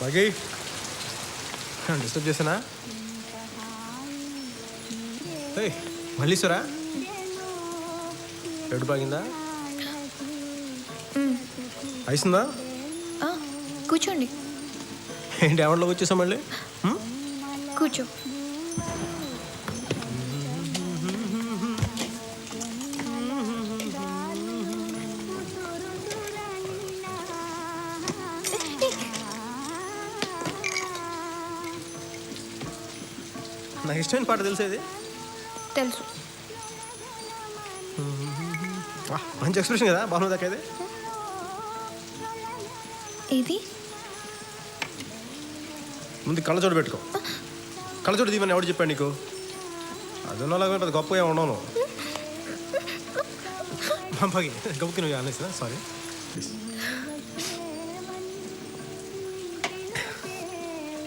బాగి disturb చేసానా? మళ్ళీ సరా ఎడు బాగిందా? అయిసిందా? కూర్చోండి. ఏంటి ఎవరిలోకి వచ్చేసా మళ్ళీ? కూర్చో. నాకు ఇష్టమైన పాట తెలిసేది తెలుసు. మంచి ఎక్స్ప్రెషన్ కదా బాగుంది దాకా. ఇది ముందు కళ్ళజోడు పెట్టుకో. కళ్ళజోడు దీవని ఎవడు చెప్పాడు నీకు? అది ఉన్నలాగా అది గొప్పగా ఉండవు. బాగి గొప్పకి నువ్వు అనేసినా సారీ.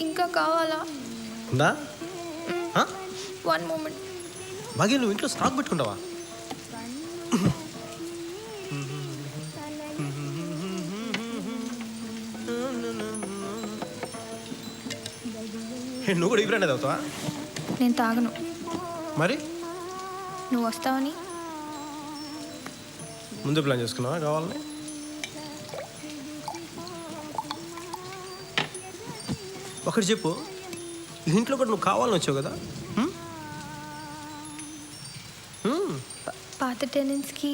ఇంకా కావాలా? ఉందా? 1 moment. బాగి నువ్వు ఇంట్లో స్టాక్ పెట్టుకుంటావా? నువ్వు కూడా ఈ బ్రాండ్ అవుతావా? నేను తాగను. మరి నువ్వు వస్తావని ముందు ప్లాన్ చేసుకున్నావా కావాలని? ఒకటి చెప్పు, ఇంట్లో కూడా నువ్వు కావాలని వచ్చావు కదా? పాత టెనెంట్స్కి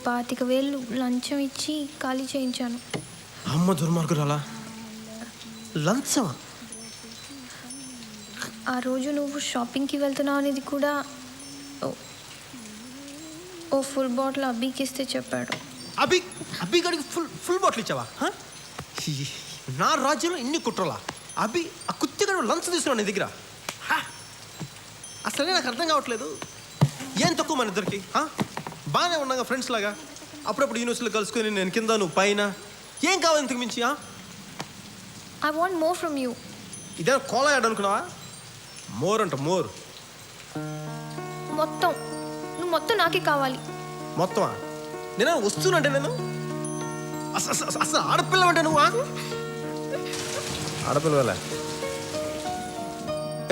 25,000 లంచం ఇచ్చి ఖాళీ చేయించాను. అమ్మ దుర్మార్గురాలా, లంచమా? ఆ రోజు నువ్వు షాపింగ్కి వెళ్తున్నావు అనేది కూడా ఓ ఫుల్ బాటిల్ అబ్బీకి ఇస్తే చెప్పాడు. అబ్బి గడికి ఫుల్ బాటిల్ ఇచ్చావా? నా రాజ్యంలో ఇన్ని కుట్రలా? అబ్బి ఆ కుత్తిగడు లంచ్ తీసుకున్నావు నీ దగ్గర? అసలే నాకు అర్థం కావట్లేదు. ఏం తక్కువ మన ఇద్దరికి? బాగానే ఉన్నాగా ఫ్రెండ్స్ లాగా, అప్పుడప్పుడు యూనివర్సిటీలో కలుసుకొని నేను కింద నువ్వు పైన. ఏం కావాలి ఇంతకు మించి? I want more from you. ఇదే కోలా యాడ్ అనుకున్నావా? మోర్ అంట మోర్. నువ్వు మొత్తం నాకే కావాలి. మొత్తమా? నేను వస్తున్నంటే నేను అసలు ఆడపిల్లవంటే నువ్వు ఆడపిల్లవలే.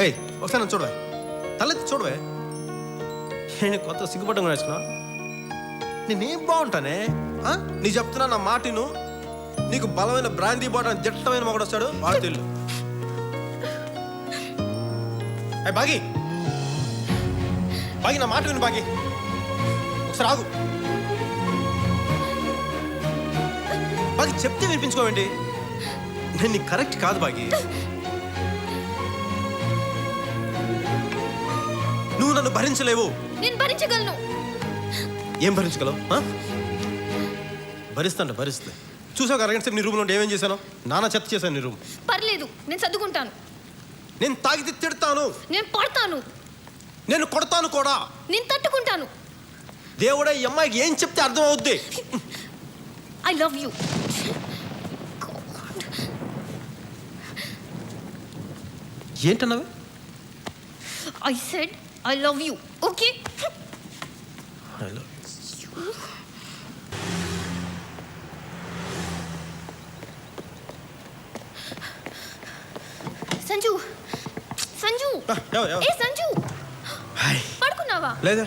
ఏయ్ ఒకసారి నన్ను చూడవే, తలెత్తి చూడవే. నేను కొత్త సిగ్గుపట్టం నేర్చుకున్నా. నేనేం బాగుంటానే? నీ చెప్తున్నా నా మాటిను. నీకు బలమైన బ్రాందీ బాటం దిట్టమైన మొగడు వస్తాడు, వాడు తెలు. అయ్యి బాగి బాగి నా మాట విను. బాగి ఒకసారి ఆగు. బాగి చెప్తే వినిపించుకోవేంటి? నేను నీకు కరెక్ట్ కాదు బాగి. నువ్వు నన్ను భరించలేవు. నేను భరించగలను. ఏం భరించగలవు? భరిస్తా. చూసావు అరగంట సేపు నీ రూమ్లో ఏమేం చేశాను? నానా చెత్త చేశాను నీ రూమ్. పర్లేదు, నేను సర్దుకుంటాను. నేను తాగితే తిడతాను, నేను పడతాను, నేను కొడతాను కూడా. నేను తట్టుకుంటాను. దేవుడే ఈ అమ్మాయికి ఏం చెప్తే అర్థం అవుద్ది. I love you. ఏంటన్నావే? I said I love you. Okay? I love you. Sanju ఏ సంజు, పడుకున్నావా? లేదా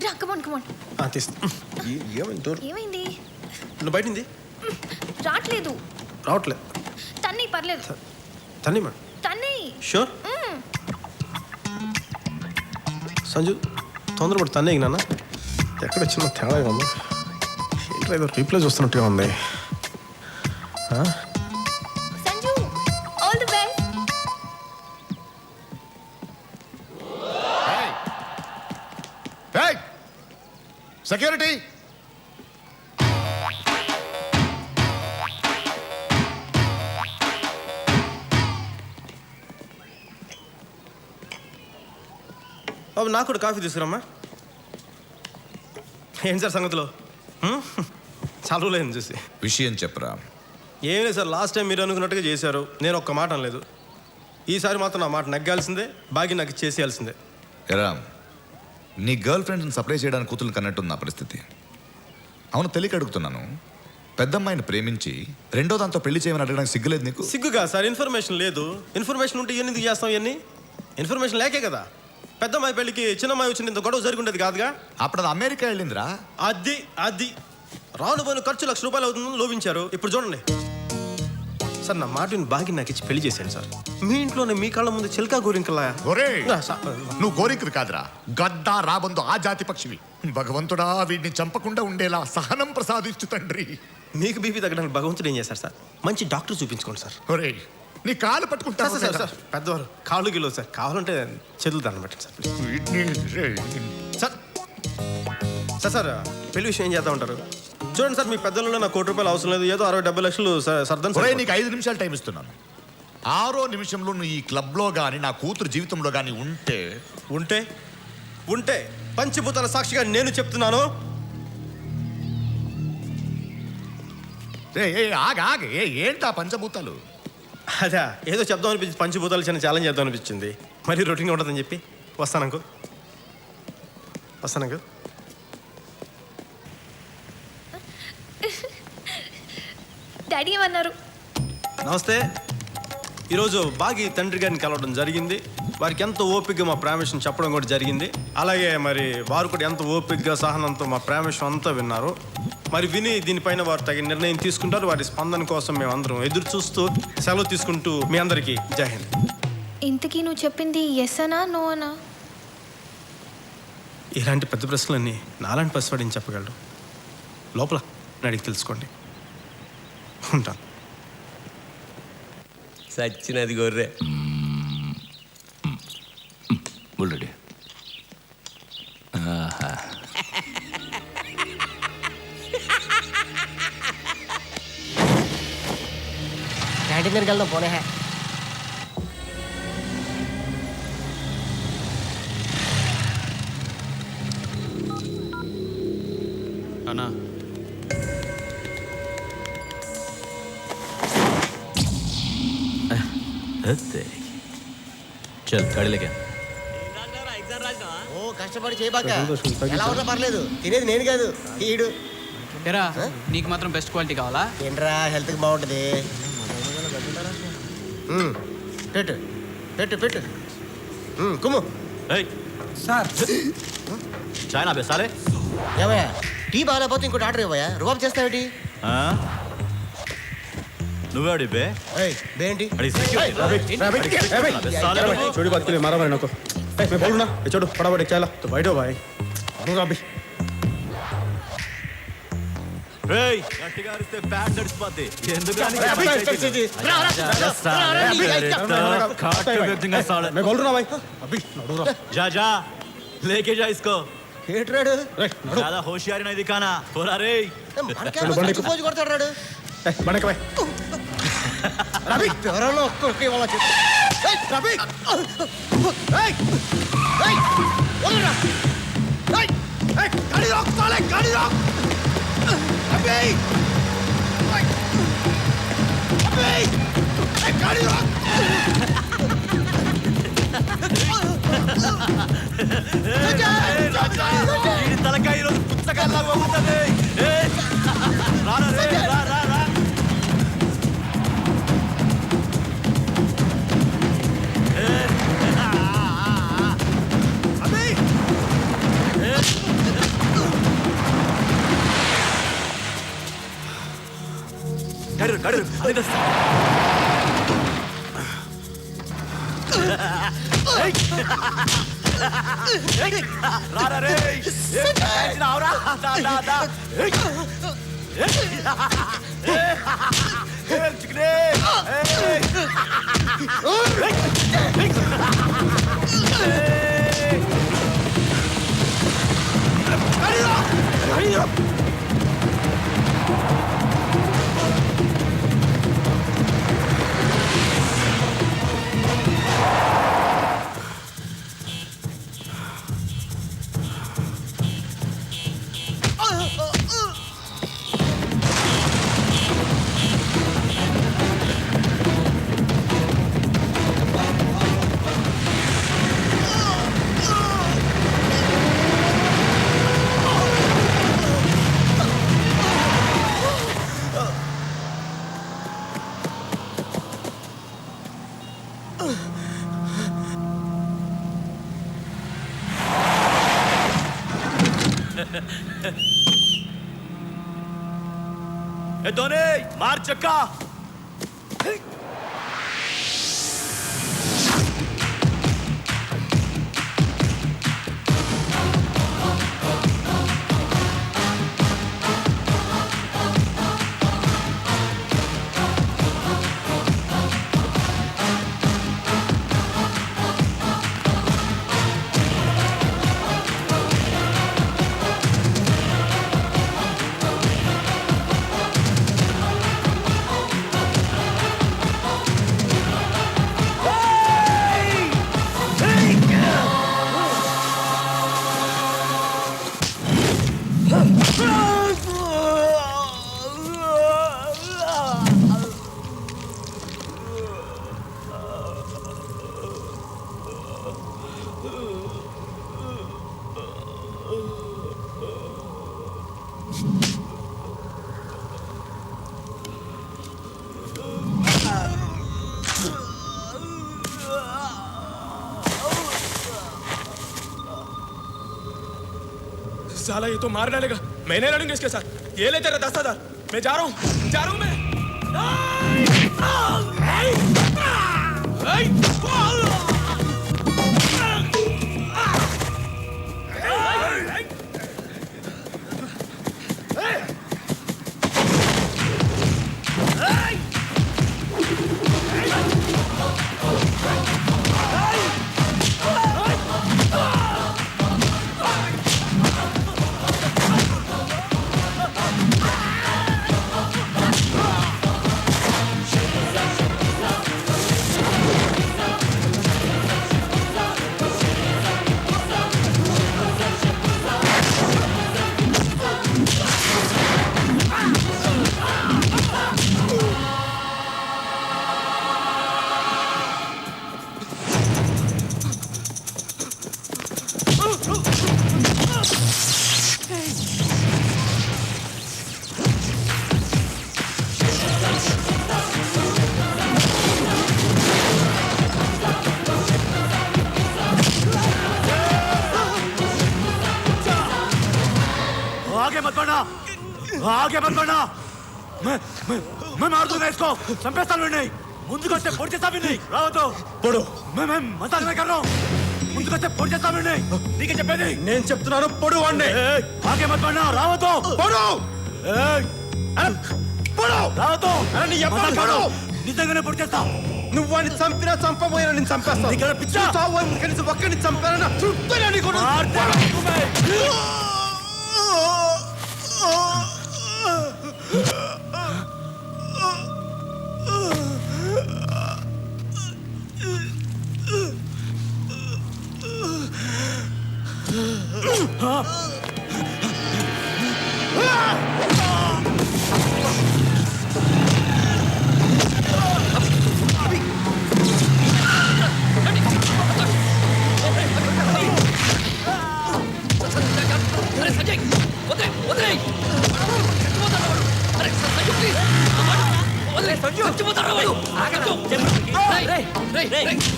రా, కమాన్. ఏమైంది? నువ్వు బయటింది రావట్లేదు. తన్ని పర్లేదు. తన్ని షూర్. సంజు తొందరపడి తన్నే నాన్న. ఎక్కడ చిన్న తేడా ఉంది. ఏంటో ఏదో రీప్లై చూస్తున్నట్టుగా ఉంది. Sanju, all the best. Security, బాబు నాకు కూడా కాఫీ తీసుకురమ్మా. ఏం సార్ సంగతిలో? చదువులేని చూసి విషయం చెప్పరా. ఏం లేదు సార్, లాస్ట్ టైం మీరు అనుకున్నట్టుగా చేశారు. నేను ఒక్క మాట అనలేదు. ఈసారి మాత్రం నా మాట నగ్గాల్సిందే, బాగి నాకు చేసేయాల్సిందే. ఎరా, నీ గర్ల్ ఫ్రెండ్ని సప్లై చేయడానికి కూతురు కన్నట్టుంది నా పరిస్థితి. అవును, తెలియక అడుగుతున్నాను. పెద్దమ్మాయిని ప్రేమించి రెండో దాంతో పెళ్లి చేయమని అడగడానికి సిగ్గులేదు నీకు? సిగ్గుగా సార్, ఇన్ఫర్మేషన్ లేదు. ఇన్ఫర్మేషన్ ఉంటే ఎందుకు చేస్తాం ఇవన్నీ? ఇన్ఫర్మేషన్ లేకే కదా పెద్దమ్మాయి పెళ్లికి చిన్నమ్మాయి వచ్చింది ఇంత గొడవ జరిగి ఉండేది కాదుగా. అప్పుడు అది అమెరికా వెళ్ళిందిరా. అది రాను పోయిన ఖర్చు ₹1,00,000 అవుతుందని లోపించారు. ఇప్పుడు చూడండి సార్, నా మాటని బాగి నాకు ఇచ్చి పెళ్లి చేశాను సార్. మీ ఇంట్లోనే మీ కళ్ళ ముందు చిలకా గోరింకలా. నువ్వు గోరింకది కాదురా, గద్దా రాబందు ఆ జాతి పక్షివి. భగవంతుడా వీడిని చంపకుండా ఉండేలా సహనం ప్రసాదించు తండ్రి. మీకు బీపీ తగ్గడానికి భగవంతుడు ఏం చేశారు సార్? మంచి డాక్టర్ చూపించుకోండి సార్. ఒరే నీ కాలు పట్టుకుంటా సార్ సార్ పెద్దవారు కాళ్ళు గిలో సార్, కావాలంటే చేతులు దాన్ని పెట్టండి సార్ సార్. సార్ సార్ పెళ్లి విషయం ఏం చేద్దాం ఉంటారు? చూడండి సార్, మీ పెద్దలలో నాకు ₹1,00,000 అవసరం లేదు. ఏదో 60-70 లక్షలు సర్దం సార్. నీకు 5 నిమిషాలు టైం ఇస్తున్నాను. 6వ నిమిషంలో నువ్వు ఈ క్లబ్లో కానీ నా కూతురు జీవితంలో కానీ ఉంటే పంచభూతాల సాక్షిగా నేను చెప్తున్నాను. ఏంటా పంచభూతాలు? అదే ఏదో చెప్దాం అనిపించింది, పంచభూతాలు చిన్న ఛాలెంజ్ చేద్దాం అనిపించింది. మరీ రొటీన్గా ఉంటుందని చెప్పి వస్తాను. డాడీ ఏమన్నారు? నమస్తే. ఈరోజు బాగి తండ్రి గారిని కలవడం జరిగింది. వారికి ఎంతో ఓపికగా మా ప్రేమేశం చెప్పడం కూడా జరిగింది. అలాగే మరి వారు కూడా ఎంతో ఓపికగా సహనంతో మా ప్రేమేశం అంతా విన్నారు. మరి విని దీనిపైన వారు తగిన నిర్ణయం తీసుకుంటారు. వారి స్పందన కోసం మేము అందరం ఎదురు చూస్తూ సెలవు తీసుకుంటూ మీ అందరికీ జై హింద్. ఇంతకీ నువ్వు చెప్పింది ఎస్ అనా నో అనా? ఇలాంటి పెద్ద ప్రశ్నలన్నీ నాలాంటి పసివాడిని చెప్పగలడు. లోపల అడిగి తెలుసుకోండి. ఉంటాను. సచ్చినది గొర్రె బుల్లెడి. క్యాంటీన్ దగ్గరికి వెళ్దాం పోనే. అన్నా చల్ గాడి లేక. ఓ కష్టపడి చేయబాక, ఎలా ఉన్నా పర్లేదు, తినేది నేను కాదు ఈడు. ఎరా నీకు మాత్రం బెస్ట్ క్వాలిటీ కావాలా? ఏంట్రా హెల్త్కి బాగుంటుంది. పెట్టు పెట్టు పెట్టు కుమ్ము. సార్ చాయ్ నా బెసాలే. ఏమయ్యా టీ బాగాలేకపోతే ఇంకోటి ఆర్డర్ ఇవ్వయా? రుబాబ్ చేస్తావేటి? నువ్వే అడి బే. బేంటి छोड़ी बात के लिए मारा मैंने को मैं बोलूँ ना छोड़ो फटाफट चला तो बैठो भाई अभी గట్టిగా అరిస్తే ప్యాంట్ తడిసిపోద్ది. मैं बोल रहा भाई अभी जा जा लेके जा इसको. ఏట్రాడు ज्यादा होशियारी नहीं दिखाना. बोला रे పోజు కొడతాడు రాడు. बने भाई ఎవరన్నా ఒక్కొక్క ఇవాళ తలకాయ ఈరోజు పుస్తకాల్లో పోతుంది. రారా రే రా రా రా. కడు రారా రే రావరా దా దా దా చిక్నే ए धोनी मार चक्का साला ये तो मार डालेगा। मैं नहीं लड़ूंगा इसके साथ। ये ले तेरा 10,000। मैं जा रहा हूँ मैं। आगे मत बढ़ना मैं मार दूंगा इसको चंपेస్తాను नहीं ముందుకొస్తే పొడి చేస్తాను नहीं రావతో పొడు मैं మసాజ్ में कर रहा हूं ముందుకొస్తే పొడి చేస్తాను नहीं నీకే చెప్పేది నేను చెప్తున్నాను పొడు వాడిని आगे मत बढ़ना రావతో పొడు పొడు రావతో అరే నీ అబ్బా పొడు నిజంగానే పొడి చేస్తా నువ్వు వాడిని చంపినా చంపబోయినా నేను చంపేస్తాను ఇక్కడ పిచ్చా చావు కనీసం ఒక్కడిని చంపానన్నా చుట్టూనే నీకు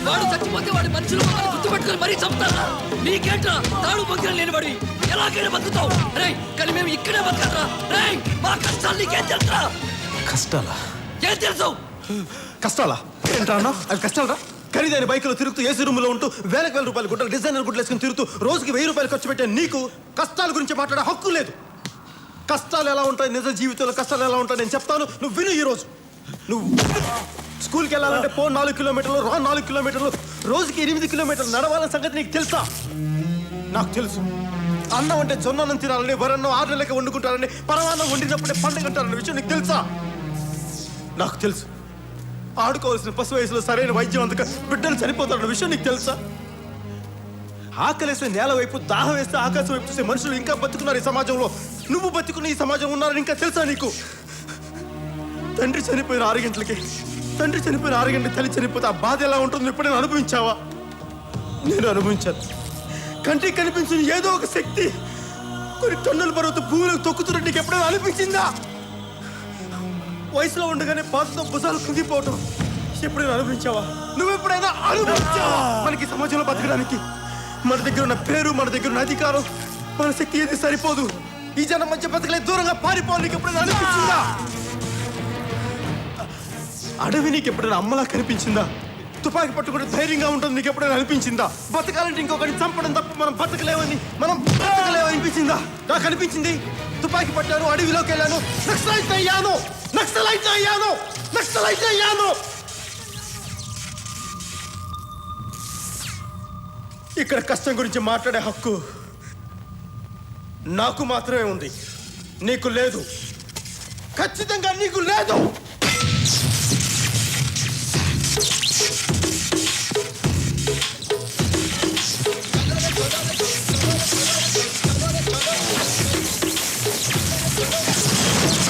వాడు చచ్చిపోతే వాడి మనుషులు గుర్తుపెట్టుకుని మరీ చంపుతారా నీకేంట్రా తాడు బొగ్గిన లేని వాడివి ఎలాగైనా బతుకుతావు రే కానీ మేము ఇక్కడే బతకరా రే మా కష్టాలు నీకేం తెలుసా కష్టాలా ఏం తెలుసు కష్టాలా ఏంటా అన్నా అది కష్టాలరా ఖరీదైన బైకులు తిరుగుతూ ఏసీ రూమ్లో ఉంటూ వేలకు వేల రూపాయలు గుడ్డలు డిజైనర్ గుడ్లు వేసుకుని తిరుగుతూ రోజుకి 1000 రూపాయలు ఖర్చు పెట్టే నీకు కష్టాల గురించి మాట్లాడే హక్కు లేదు కష్టాలు ఎలా ఉంటాయి నిజ జీవితంలో కష్టాలు ఎలా ఉంటాయి నేను చెప్తాను నువ్వు విను ఈరోజు నువ్వు స్కూల్కి వెళ్ళాలంటే 4 కిలోమీటర్లు 4 కిలోమీటర్లు రోజుకి 8 కిలోమీటర్లు నడవాలన్న సంగతి నీకు తెలుసా నాకు తెలుసు అన్నం అంటే జొన్నన్నం తినాలని వరన్నం 6 నెలలకి వండుకుంటారని పరమాన్నం వండినప్పుడే పండుగ అంటారన్న విషయం నీకు తెలుసా నాకు తెలుసు ఆడుకోవాల్సిన పశు వయసులో సరైన వైద్యం అందక బిడ్డలు చనిపోతారన్న విషయం నీకు తెలుసా ఆకలేస్తే నేల వైపు దాహం వేస్తే ఆకాశం వైపు చూసే మనుషులు ఇంకా బతుకున్నారు ఈ సమాజంలో నువ్వు బతుకున్న ఈ సమాజం ఉన్నారని ఇంకా తెలుసా నీకు తండ్రి చనిపోయిన 6 గంటలకి తల్లి చనిపోతే ఆ బాధ ఎలా ఉంటుందో ఎప్పుడైనా అనుభవించావా నేను అనుభవించాను కంటికి కనిపించిన ఏదో ఒక శక్తి కొన్ని టన్నుల బరువుతో భూమిలోకి తొక్కుతున్నట్టు నీకు ఎప్పుడైనా అనిపించిందా వయసులో ఉండగానే బాధతో భుజాలు కుంగిపోవటం ఎప్పుడైనా అనుభవించావా నువ్వు ఎప్పుడైనా అనుభవించావా మనకి సమాజంలో బతకడానికి మన దగ్గర ఉన్న పేరు మన దగ్గర ఉన్న అధికారం మన శక్తి ఏది సరిపోదు ఈ జనం మధ్య బతకలే దూరంగా పారిపోవాలి నీకు ఎప్పుడైనా అనిపించిందా అడవి నీకు ఎప్పుడైనా అమ్మలా కనిపించిందా? తుపాకీ పట్టుకుంటే ధైర్యంగా ఉంటుంది నీకు ఎప్పుడైనా అనిపించిందా? బతకాలంటే ఇంకొకరిని చంపడం తప్ప మనం బతకలేమని అనిపించిందా? నాకు అనిపించింది. తుపాకీ పట్టాను, అడవిలోకి వెళ్ళాను, నక్సలైట్ అయ్యాను. ఇక్కడ కష్టం గురించి మాట్లాడే హక్కు నాకు మాత్రమే ఉంది, నీకు లేదు. ఖచ్చితంగా నీకు లేదు.